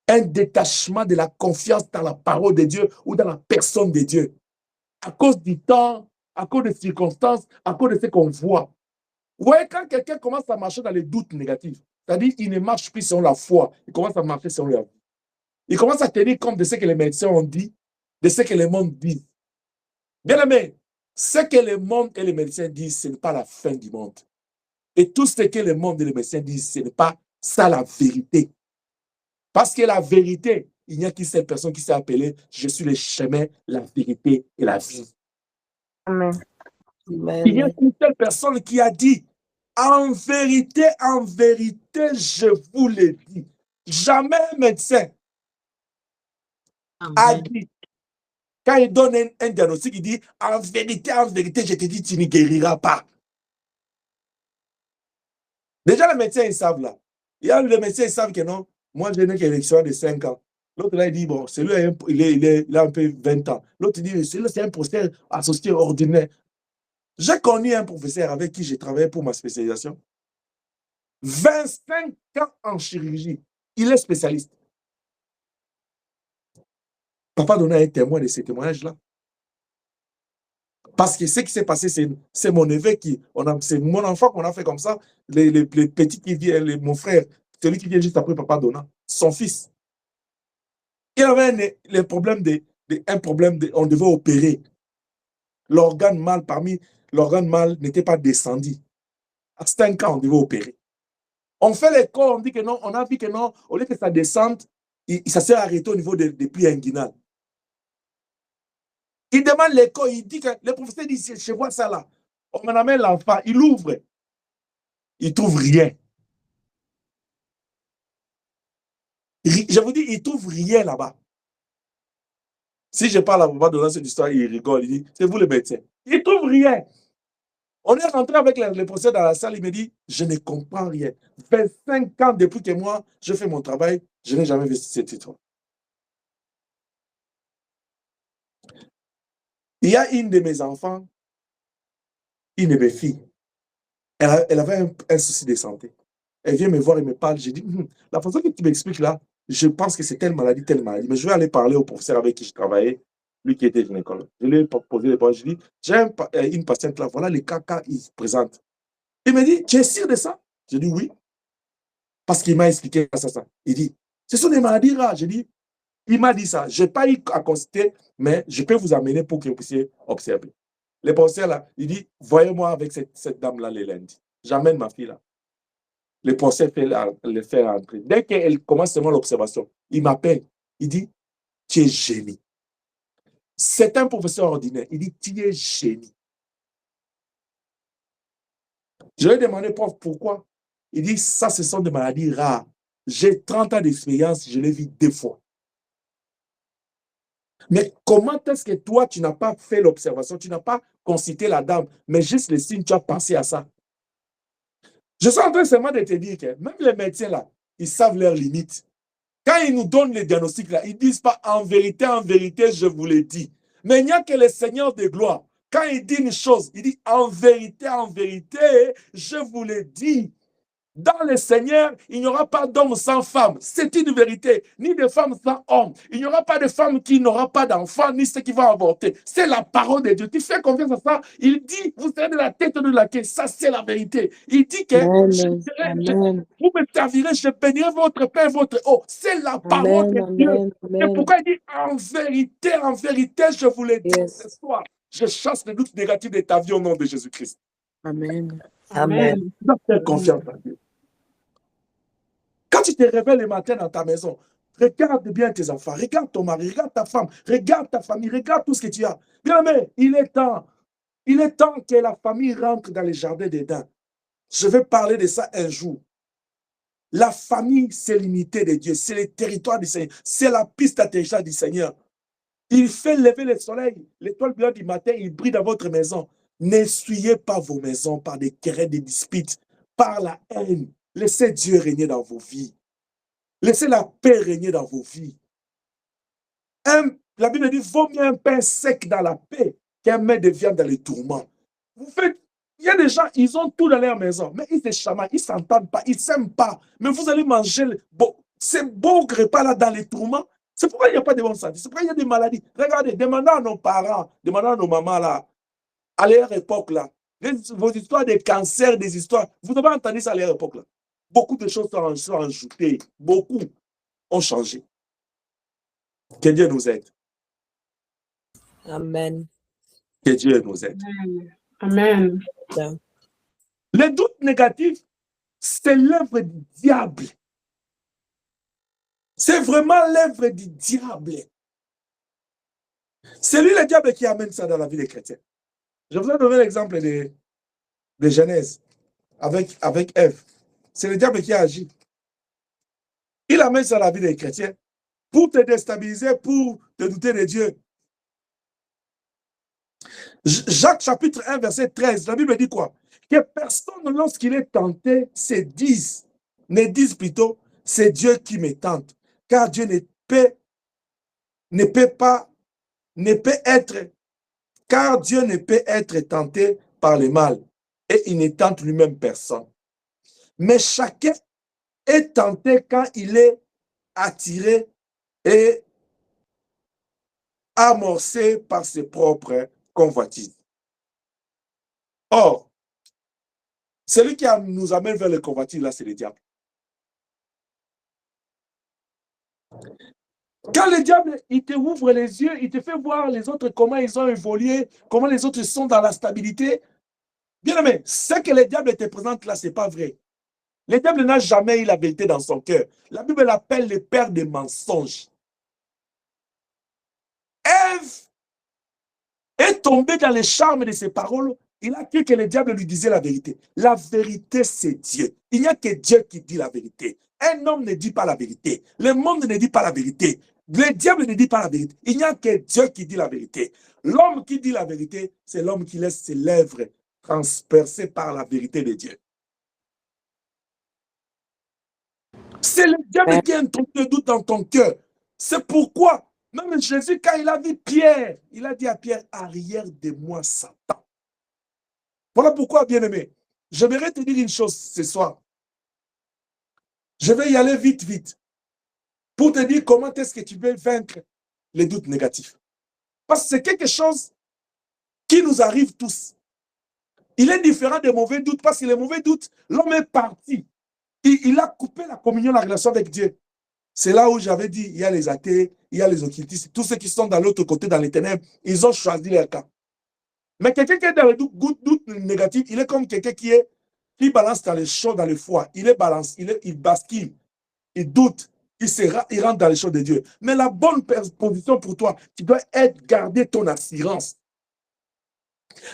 Un détachement de la confiance dans la parole de Dieu ou dans la personne de Dieu. À cause du temps, à cause des circonstances, à cause de ce qu'on voit. Vous voyez, quand quelqu'un commence à marcher dans les doutes négatifs, c'est-à-dire qu'il ne marche plus selon la foi, il commence à marcher selon la vie. Il commence à tenir compte de ce que les médecins ont dit, de ce que le monde dit. Bien aimé, ce que le monde et les médecins disent, ce n'est pas la fin du monde. Et tout ce que le monde et les médecins disent, ce n'est pas ça la vérité. Parce que la vérité, il n'y a qu'une seule personne qui s'est appelée « Je suis le chemin, la vérité et la vie ». Amen. Il y a Amen. qu'une seule personne qui a dit « En vérité, je vous le dis ». Jamais un médecin a Amen. dit, quand il donne un diagnostic, il dit « En vérité, je te dis, tu ne guériras pas ». Déjà, les médecins, ils savent là. Il y a les médecins, ils savent que non, moi, je n'ai qu'une élection de 5 ans. L'autre là, il dit, bon, celui-là, il a un peu 20 ans. L'autre dit, celui-là, c'est un professeur associé ordinaire. J'ai connu un professeur avec qui j'ai travaillé pour ma spécialisation. 25 ans en chirurgie. Il est spécialiste. Papa donnait un témoin de ces témoignages-là. Parce que ce qui s'est passé, c'est mon neveu c'est mon enfant qu'on a fait comme ça. Les petits qui viennent, mon frère, celui qui vient juste après Papa Donna, son fils. Il avait un problème on devait opérer. L'organe mâle n'était pas descendu. À 5 ans, on devait opérer. On fait les corps, on dit que non, on a vu que non, au lieu que ça descende, ça s'est arrêté au niveau des plis inguinales. Il demande l'écho, il dit que le professeur dit, je vois ça là. On m'en amène l'enfant, il ouvre. Il ne trouve rien. Je vous dis, il ne trouve rien là-bas. Si je parle à Papa Donna cette histoire, il rigole, il dit, c'est vous le médecin. Il ne trouve rien. On est rentré avec le professeur dans la salle, il me dit, je ne comprends rien. 25 ans depuis que moi, je fais mon travail, je n'ai jamais vu cette histoire. Il y a une de mes enfants, une de mes filles, elle avait un souci de santé. Elle vient me voir et me parle, je dis, la façon que tu m'expliques là, je pense que c'est telle maladie, mais je vais aller parler au professeur avec qui je travaillais, lui qui était gynécologue. Je lui ai posé les points, je lui ai dit, j'ai une patiente là, voilà les cas qu'il se présente. Il me dit, tu es sûr de ça? Je dis oui. Parce qu'il m'a expliqué ça. Il dit, ce sont des maladies rares. Je dis, il m'a dit ça. Je n'ai pas eu à consulter, mais je peux vous amener pour que vous puissiez observer. Le professeur là, il dit, voyez-moi avec cette dame-là les lundis. J'amène ma fille là. Le professeur le fait rentrer. Dès qu'elle commence seulement l'observation, il m'appelle. Il dit, tu es génie. C'est un professeur ordinaire. Il dit, tu es génie. Je lui ai demandé, prof, pourquoi? Il dit, ça, ce sont des maladies rares. J'ai 30 ans d'expérience, je l'ai vu 2 fois. Mais comment est-ce que toi, tu n'as pas fait l'observation, tu n'as pas consulté la dame, mais juste les signes, tu as pensé à ça? Je suis en train seulement de te dire que même les médecins, là, ils savent leurs limites. Quand ils nous donnent les diagnostics, là, ils ne disent pas en vérité, je vous l'ai dit. Mais il n'y a que le Seigneur de gloire. Quand il dit une chose, il dit en vérité, je vous l'ai dit. Dans le Seigneur, il n'y aura pas d'homme sans femme. C'est une vérité. Ni de femme sans homme. Il n'y aura pas de femme qui n'aura pas d'enfant, ni ceux qui vont avorter. C'est la parole de Dieu. Tu fais confiance à ça. Il dit, vous serez de la tête de la queue. Ça, c'est la vérité. Il dit que vous me servirez, je bénirai votre pain et votre eau. C'est la parole de Dieu. C'est pourquoi il dit, en vérité, je vous le dis ce soir. Je chasse les doutes négatifs de ta vie au nom de Jésus-Christ. Amen. Amen. Tu dois faire confiance à Dieu. Quand tu te réveilles le matin dans ta maison, regarde bien tes enfants, regarde ton mari, regarde ta femme, regarde ta famille, regarde tout ce que tu as. Bien aimé, il est temps que la famille rentre dans les jardins d'Éden. Je vais parler de ça un jour. La famille, c'est l'unité de Dieu, c'est le territoire du Seigneur, c'est la piste d'atterrissage du Seigneur. Il fait lever le soleil, l'étoile brillante du matin, il brille dans votre maison. N'essuyez pas vos maisons par des querelles, des disputes, par la haine. Laissez Dieu régner dans vos vies. Laissez la paix régner dans vos vies. La Bible dit, vaut mieux un pain sec dans la paix qu'un mets de viande dans les tourments. Il y a des gens, ils ont tout dans leur maison, mais ils se chamaillent, ils ne s'entendent pas, ils ne s'aiment pas. Mais vous allez manger ces beaux repas là dans les tourments. C'est pourquoi il n'y a pas de bonne santé. C'est pourquoi il y a des maladies. Regardez, demandez à nos parents, demandez à nos mamans là, à leur époque là, vos histoires de cancer, des histoires, vous avez entendu ça à leur époque là. Beaucoup de choses sont ajoutées. Beaucoup ont changé. Que Dieu nous aide. Amen. Que Dieu nous aide. Amen. Les doutes négatifs, c'est l'œuvre du diable. C'est vraiment l'œuvre du diable. C'est lui le diable qui amène ça dans la vie des chrétiens. Je vous ai donné l'exemple de Genèse avec Ève. C'est le diable qui a agi. Il amène ça dans la vie des chrétiens pour te déstabiliser, pour te douter de Dieu. Jacques chapitre 1, verset 13, la Bible dit quoi? Que personne, lorsqu'il est tenté, ne dise plutôt, c'est Dieu qui me tente. Car Dieu ne peut être tenté par le mal. Et il ne tente lui-même personne. Mais chacun est tenté quand il est attiré et amorcé par ses propres convoitises. Or, celui qui nous amène vers le convoitise, là, c'est le diable. Quand le diable, il te ouvre les yeux, il te fait voir les autres, comment ils ont évolué, comment les autres sont dans la stabilité. Bien aimé, ce que le diable te présente là, ce n'est pas vrai. Le diable n'a jamais eu la vérité dans son cœur. La Bible l'appelle le père des mensonges. Ève est tombée dans les charmes de ses paroles. Il a cru que le diable lui disait la vérité. La vérité, c'est Dieu. Il n'y a que Dieu qui dit la vérité. Un homme ne dit pas la vérité. Le monde ne dit pas la vérité. Le diable ne dit pas la vérité. Il n'y a que Dieu qui dit la vérité. L'homme qui dit la vérité, c'est l'homme qui laisse ses lèvres transpercées par la vérité de Dieu. C'est le diable qui introduit le doute dans ton cœur. C'est pourquoi, même Jésus, quand il a vu Pierre, il a dit à Pierre, arrière de moi, Satan. Voilà pourquoi, bien-aimé, j'aimerais te dire une chose ce soir. Je vais y aller vite, vite, pour te dire comment est-ce que tu peux vaincre les doutes négatifs. Parce que c'est quelque chose qui nous arrive tous. Il est différent des mauvais doutes, parce que les mauvais doutes, l'homme est parti. Il a coupé la communion, la relation avec Dieu. C'est là où j'avais dit, il y a les athées, il y a les occultistes, tous ceux qui sont dans l'autre côté, dans les ténèbres, ils ont choisi leur camp. Mais quelqu'un qui est dans le doute négatif, il est comme quelqu'un qui balance dans les choses, dans le foie. Il bascule, il doute, il rentre dans les choses de Dieu. Mais la bonne position pour toi, tu dois garder ton assurance.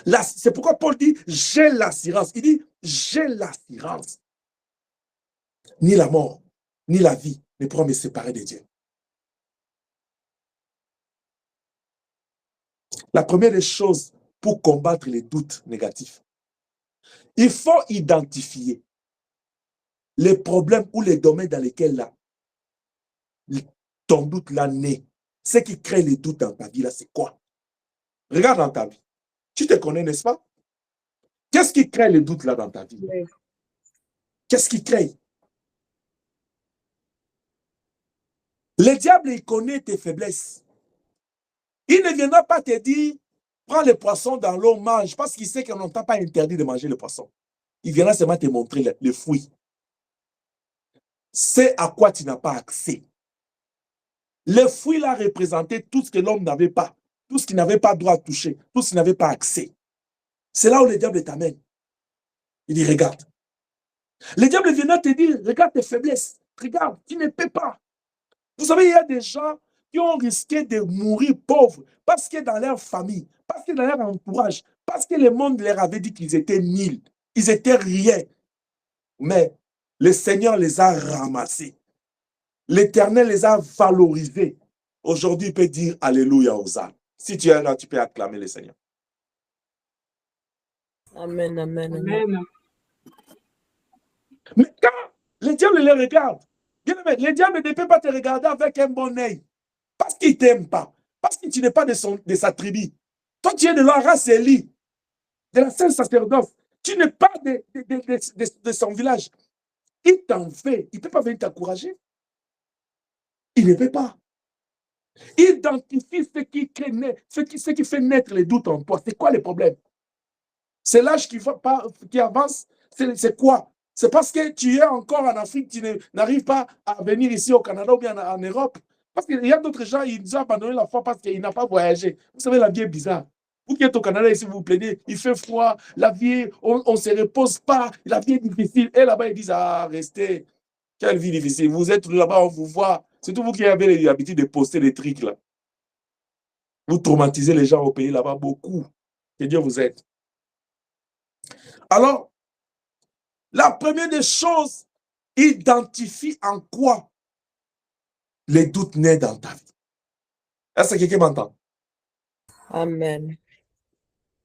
C'est pourquoi Paul dit, j'ai l'assurance. Il dit, j'ai l'assurance. Ni la mort, ni la vie ne pourront me séparer de Dieu. La première des choses pour combattre les doutes négatifs, il faut identifier les problèmes ou les domaines dans lesquels là, ton doute là naît. Ce qui crée les doutes dans ta vie là, c'est quoi? Regarde dans ta vie. Tu te connais, n'est-ce pas? Qu'est-ce qui crée les doutes là dans ta vie? Oui. Qu'est-ce qui crée? Le diable, il connaît tes faiblesses. Il ne viendra pas te dire, prends le poisson dans l'eau, mange, parce qu'il sait qu'on ne t'a pas interdit de manger le poisson. Il viendra seulement te montrer le fruit. C'est à quoi tu n'as pas accès. Le fruit là représentait tout ce que l'homme n'avait pas, tout ce qu'il n'avait pas droit à toucher, tout ce qu'il n'avait pas accès. C'est là où le diable t'amène. Il dit, regarde. Le diable viendra te dire, regarde tes faiblesses, regarde, tu ne peux pas. Vous savez, il y a des gens qui ont risqué de mourir pauvres parce que dans leur famille, parce que dans leur entourage, parce que le monde leur avait dit qu'ils étaient nuls, ils étaient rien. Mais le Seigneur les a ramassés. L'Éternel les a valorisés. Aujourd'hui, il peut dire Alléluia aux âmes. Si tu es là, tu peux acclamer le Seigneur. Amen, amen, amen. Amen. Mais quand le diable les regarde, le diable ne peut pas te regarder avec un bon œil. Parce qu'il ne t'aime pas. Parce que tu n'es pas de sa tribu. Toi, tu es de la race Élie, de la sainte sacerdoce. Tu n'es pas de son village. Il t'en fait. Il ne peut pas venir t'encourager. Il ne peut pas. Identifie ce qui fait naître les doutes en toi. C'est quoi le problème? C'est l'âge qui avance. C'est quoi? C'est parce que tu es encore en Afrique, tu n'arrives pas à venir ici au Canada ou bien en Europe. Parce qu'il y a d'autres gens, ils ont abandonné la foi parce qu'ils n'ont pas voyagé. Vous savez, la vie est bizarre. Vous qui êtes au Canada ici, vous vous plaignez, il fait froid, la vie, on ne se repose pas, la vie est difficile. Et là-bas, ils disent, ah, restez. Quelle vie difficile. Vous êtes là-bas, on vous voit. Surtout vous qui avez l'habitude de poster des trucs là. Vous traumatisez les gens au pays là-bas beaucoup. Que Dieu vous aide. Alors, la première des choses, identifie en quoi les doutes naissent dans ta vie. Est-ce que quelqu'un m'entend? Amen.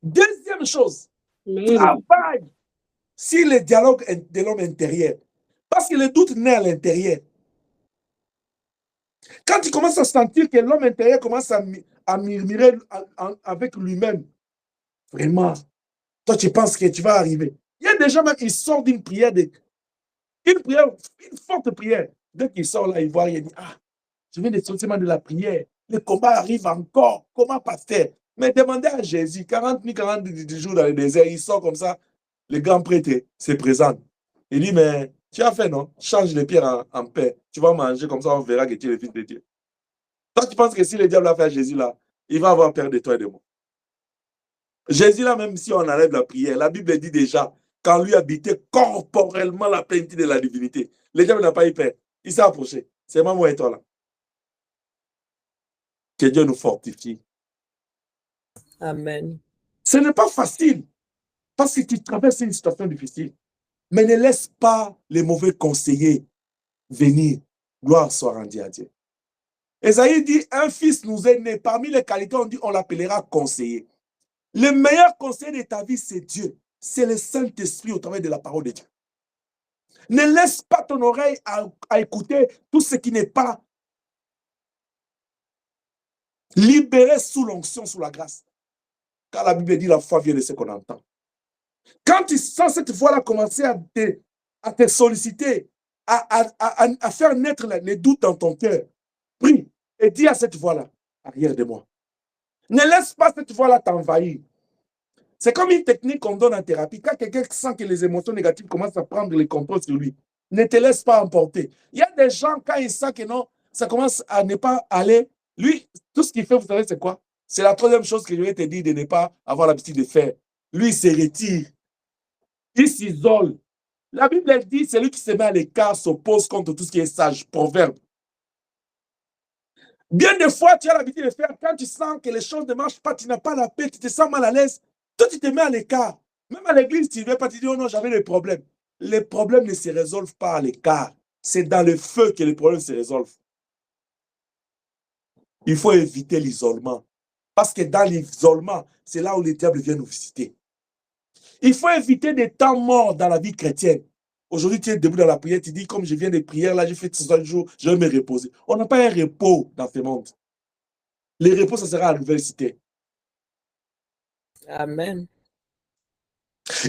Deuxième chose, Amen. travaille sur le dialogue de l'homme intérieur. Parce que le doute naît à l'intérieur. Quand tu commences à sentir que l'homme intérieur commence à murmurer avec lui-même, vraiment, toi tu penses que tu vas arriver. Il y a des gens même, ils sortent d'une prière, une forte prière. Dès qu'ils sortent là, ils voient, ils disent, ah, je viens de sortir de la prière. Le combat arrive encore. Comment, pasteur? Mais demandez à Jésus, 40 jours dans le désert, il sort comme ça. Le grand prêtre se présente. Il dit, mais tu as fait, non? Change les pierres en paix. Tu vas manger comme ça, on verra que tu es le fils de Dieu. Toi, tu penses que si le diable a fait à Jésus là, il va avoir peur de toi et de moi. Jésus là, même si on enlève la prière, la Bible dit déjà, quand lui habitait corporellement la plénitude de la divinité, le diable n'a pas eu peur. Il s'est approché. C'est moi et toi là. Que Dieu nous fortifie. Amen. Ce n'est pas facile parce que tu traverses une situation difficile. Mais ne laisse pas les mauvais conseillers venir. Gloire soit rendue à Dieu. Esaïe dit, un fils nous est né. Parmi les qualités, on dit, on l'appellera conseiller. Le meilleur conseiller de ta vie, c'est Dieu. C'est le Saint-Esprit au travers de la parole de Dieu. Ne laisse pas ton oreille à écouter tout ce qui n'est pas libéré sous l'onction, sous la grâce. Car la Bible dit, la foi vient de ce qu'on entend. Quand tu sens cette voix-là commencer à te solliciter, à faire naître les doutes dans ton cœur, prie et dis à cette voix-là, arrière de moi. Ne laisse pas cette voix-là t'envahir. C'est comme une technique qu'on donne en thérapie. Quand quelqu'un sent que les émotions négatives commencent à prendre le contrôle sur lui, ne te laisse pas emporter. Il y a des gens, quand ils sentent que non, ça commence à ne pas aller, lui, tout ce qu'il fait, vous savez, c'est quoi? C'est la troisième chose que je vais te dire de ne pas avoir l'habitude de faire. Lui, il se retire. Il s'isole. La Bible elle dit, celui qui se met à l'écart s'oppose contre tout ce qui est sage. Proverbe. Bien des fois, tu as l'habitude de faire, quand tu sens que les choses ne marchent pas, tu n'as pas la paix, tu te sens mal à l'aise, toi, tu te mets à l'écart. Même à l'église, tu ne veux pas te dire, oh non, j'avais des problèmes. Les problèmes ne se résolvent pas à l'écart. C'est dans le feu que les problèmes se résolvent. Il faut éviter l'isolement. Parce que dans l'isolement, c'est là où le diable vient nous visiter. Il faut éviter des temps morts dans la vie chrétienne. Aujourd'hui, tu es debout dans la prière, tu dis, comme je viens de prière, là, j'ai fait 60 jours, je vais me reposer. On n'a pas un repos dans ce monde. Le repos, ça sera à la nouvelle cité. Amen.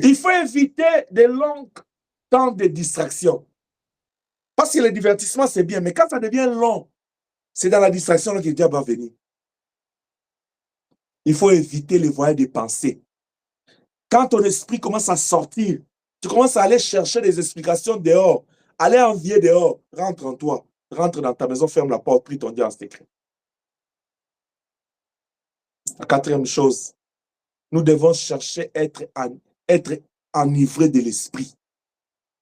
Il faut éviter de longs temps de distraction. Parce que le divertissement, c'est bien, mais quand ça devient long, c'est dans la distraction que le diable va venir. Il faut éviter les voyages de pensée. Quand ton esprit commence à sortir, tu commences à aller chercher des explications dehors, aller envier dehors, rentre en toi, rentre dans ta maison, ferme la porte, prie ton Dieu en secret. La quatrième chose, nous devons chercher à être enivrés de l'esprit.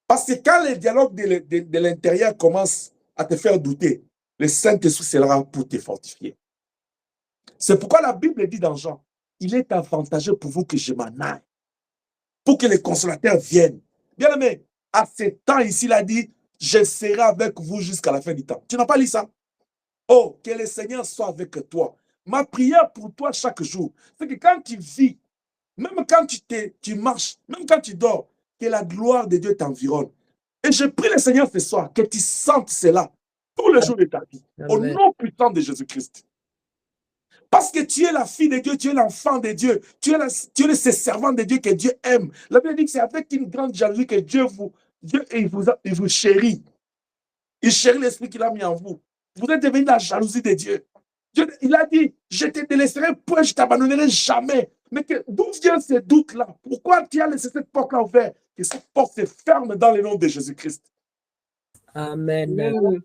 Parce que quand le dialogue de l'intérieur commence à te faire douter, le Saint-Esprit sera pour te fortifier. C'est pourquoi la Bible dit dans Jean, il est avantageux pour vous que je m'en aille, pour que les consolateurs viennent. Bien aimé, à ce temps ici, il a dit, je serai avec vous jusqu'à la fin du temps. Tu n'as pas lu ça? Oh, que le Seigneur soit avec toi. Ma prière pour toi chaque jour, c'est que quand tu vis, même quand tu marches, même quand tu dors, que la gloire de Dieu t'environne. Et je prie le Seigneur ce soir, que tu sentes cela tous les jours de ta vie, au nom puissant de Jésus-Christ. Parce que tu es la fille de Dieu, tu es l'enfant de Dieu, tu es le servant de Dieu que Dieu aime. La Bible dit que c'est avec une grande jalousie que Dieu vous chérit. Il chérit l'esprit qu'il a mis en vous. Vous êtes devenu la jalousie de Dieu. Il a dit, je ne te délaisserai point, je ne t'abandonnerai jamais. Mais d'où vient ce doute-là? Pourquoi tu as laissé cette porte-là ouverte? Que cette porte se ferme dans le nom de Jésus-Christ. Amen. Amen.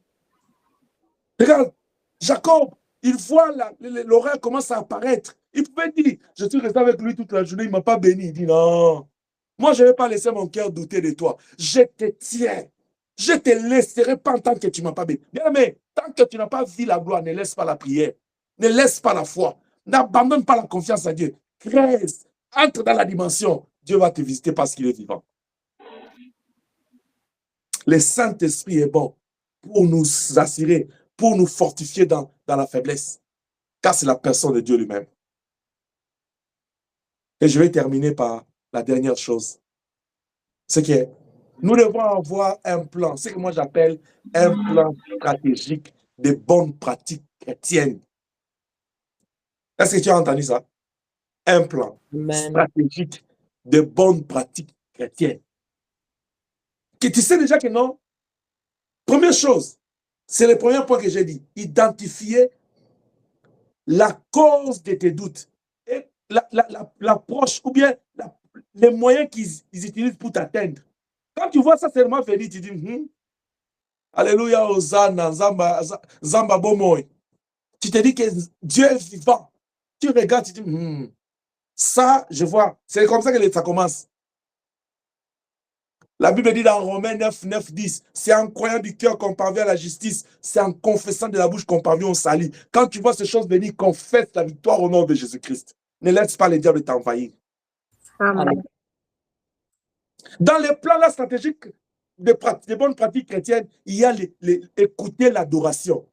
Regarde, Jacob, il voit l'horaire commence à apparaître. Il pouvait dire, je suis resté avec lui toute la journée, il ne m'a pas béni. Il dit, non, moi je ne vais pas laisser mon cœur douter de toi. Je te tiens. Je ne te laisserai pas tant que tu ne m'as pas béni. Bien, mais tant que tu n'as pas vu la gloire, ne laisse pas la prière. Ne laisse pas la foi. N'abandonne pas la confiance à Dieu. Crève. Entre dans la dimension. Dieu va te visiter parce qu'il est vivant. Le Saint-Esprit est bon pour nous assurer, pour nous fortifier dans la faiblesse. Car c'est la personne de Dieu lui-même. Et je vais terminer par la dernière chose. C'est que nous devons avoir un plan, ce que moi j'appelle un plan stratégique de bonnes pratiques chrétiennes. Est-ce que tu as entendu ça? Un plan stratégique de bonnes pratiques chrétiennes. Que tu sais déjà que non? Première chose, c'est le premier point que j'ai dit, identifier la cause de tes doutes et l'approche ou bien les moyens qu'ils utilisent pour t'atteindre. Quand tu vois ça seulement venir, tu dis, Alléluia, Hosanna, Zamba Bomoy. Tu te dis que Dieu est vivant. Tu regardes, tu dis, ça, je vois. C'est comme ça que ça commence. La Bible dit dans Romains 9, 10, c'est en croyant du cœur qu'on parvient à la justice, c'est en confessant de la bouche qu'on parvient au salut. Quand tu vois ces choses venir, confesse la victoire au nom de Jésus-Christ. Ne laisse pas les diables t'envahir. Amen. Dans les plans là, stratégiques de bonnes pratiques chrétiennes, il y a écouter l'adoration.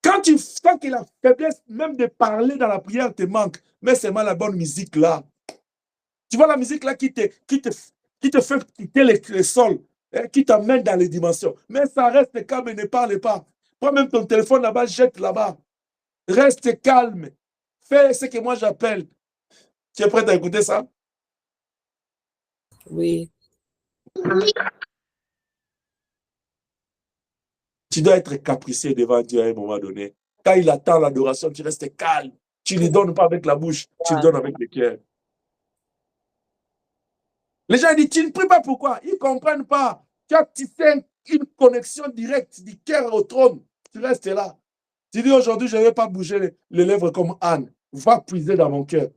Quand tu sens que la faiblesse même de parler dans la prière te manque, mais seulement la bonne musique là. Tu vois la musique là qui te fait quitter le sol, qui t'amène dans les dimensions. Mais ça reste calme et ne parle pas. Prends même ton téléphone là-bas, jette là-bas. Reste calme. Fais ce que moi j'appelle. Tu es prêt à écouter ça? Oui. Tu dois être capricieux devant Dieu à un moment donné. Quand il attend l'adoration, tu restes calme. Tu ne lui donnes pas avec la bouche, tu lui donnes avec le cœur. Les gens disent, tu ne pries pas pourquoi? Ils ne comprennent pas. Tu as tissé une connexion directe du cœur au trône. Tu restes là. Tu dis aujourd'hui, je ne vais pas bouger les lèvres comme Anne. Va puiser dans mon cœur.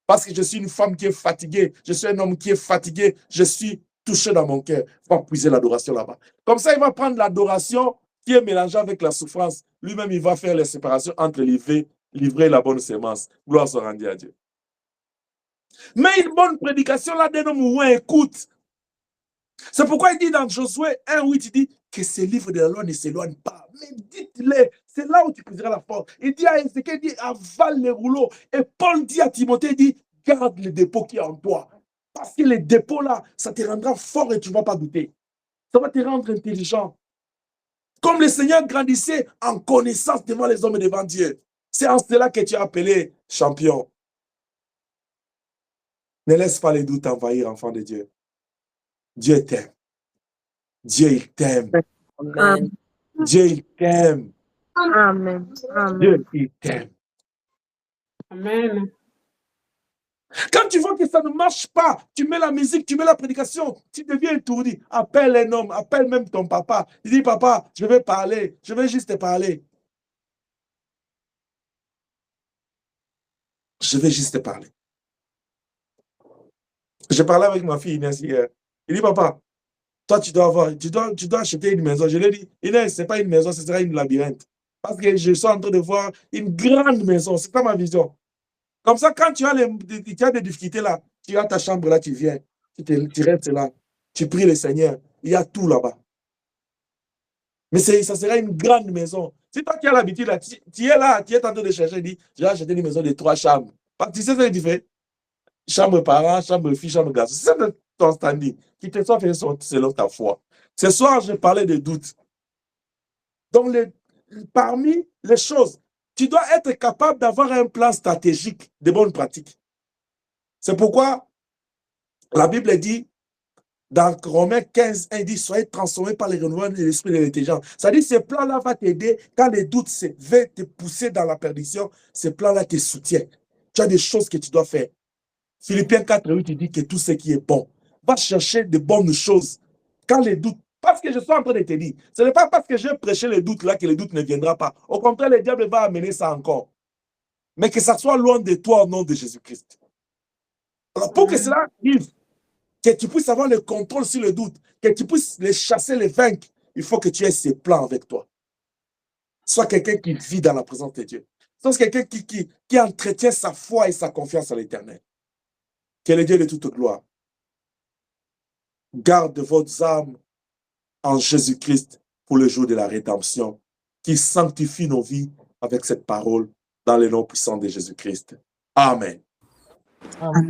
Parce que je suis une femme qui est fatiguée. Je suis un homme qui est fatigué. Je suis touché dans mon cœur. Va puiser l'adoration là-bas. Comme ça, il va prendre l'adoration qui est mélangée avec la souffrance. Lui-même, il va faire la séparation entre livrer et la bonne sémence. Gloire soit rendue à Dieu. Mais une bonne prédication, là, d'un homme où on écoute. C'est pourquoi il dit dans Josué 1:8, il dit que ces livres de la loi ne s'éloignent pas. Mais dites-les, c'est là où tu puiseras la force. Il dit à Ézéchiel, il dit avale les rouleaux. Et Paul dit à Timothée, il dit garde le dépôt qui est en toi. Parce que les dépôts là, ça te rendra fort et tu ne vas pas douter. Ça va te rendre intelligent. Comme le Seigneur grandissait en connaissance devant les hommes et devant Dieu. C'est en cela que tu es appelé champion. Ne laisse pas les doutes envahir, enfant de Dieu. Dieu t'aime. Dieu, il t'aime. Amen. Dieu, il t'aime. Amen. Amen. Dieu, il t'aime. Amen. Quand tu vois que ça ne marche pas, tu mets la musique, tu mets la prédication, tu deviens étourdi. Appelle un homme, appelle même ton papa. Il dit, papa, je vais parler, je vais juste te parler. Je vais juste te parler. Je parlais avec ma fille Inès hier. Il dit, papa, toi, tu dois acheter une maison. Je lui ai dit, Inès, ce n'est pas une maison, ce sera une labyrinthe. Parce que je suis en train de voir une grande maison. C'est pas ma vision. Comme ça, quand tu as des difficultés là, tu as ta chambre là, tu viens. Tu restes là. Tu pries le Seigneur. Il y a tout là-bas. Mais ça sera une grande maison. Si toi, tu as l'habitude là, tu es là, tu es en train de chercher, dis, j'ai acheté une maison de 3 chambres. Tu sais ce que tu fais? Chambre parent, chambre fille, chambre garçon. C'est ça ton standing. Qui te soit fait selon ta foi. Ce soir, je parlais de doutes. Donc, parmi les choses, tu dois être capable d'avoir un plan stratégique de bonnes pratiques. C'est pourquoi la Bible dit, dans Romains 15, il dit, soyez transformés par les renouvellements de l'esprit de l'intelligence. Ça dit, ce plan-là va t'aider quand les doutes veulent te pousser dans la perdition. Ce plan-là te soutient. Tu as des choses que tu dois faire. Philippiens 4:8, il dit que tout ce qui est bon, va chercher de bonnes choses. Quand les doutes, parce que je suis en train de te dire, ce n'est pas parce que j'ai prêché les doutes là que les doutes ne viendront pas. Au contraire, le diable va amener ça encore. Mais que ça soit loin de toi au nom de Jésus-Christ. Alors pour que cela arrive, que tu puisses avoir le contrôle sur le doute, que tu puisses les chasser, les vaincre, il faut que tu aies ces plans avec toi. Sois quelqu'un qui vit dans la présence de Dieu. Sois quelqu'un qui entretient sa foi et sa confiance en l'Éternel. Que le Dieu de toute gloire garde vos âmes en Jésus-Christ pour le jour de la rédemption, qui sanctifie nos vies avec cette parole dans le nom puissant de Jésus-Christ. Amen. Amen.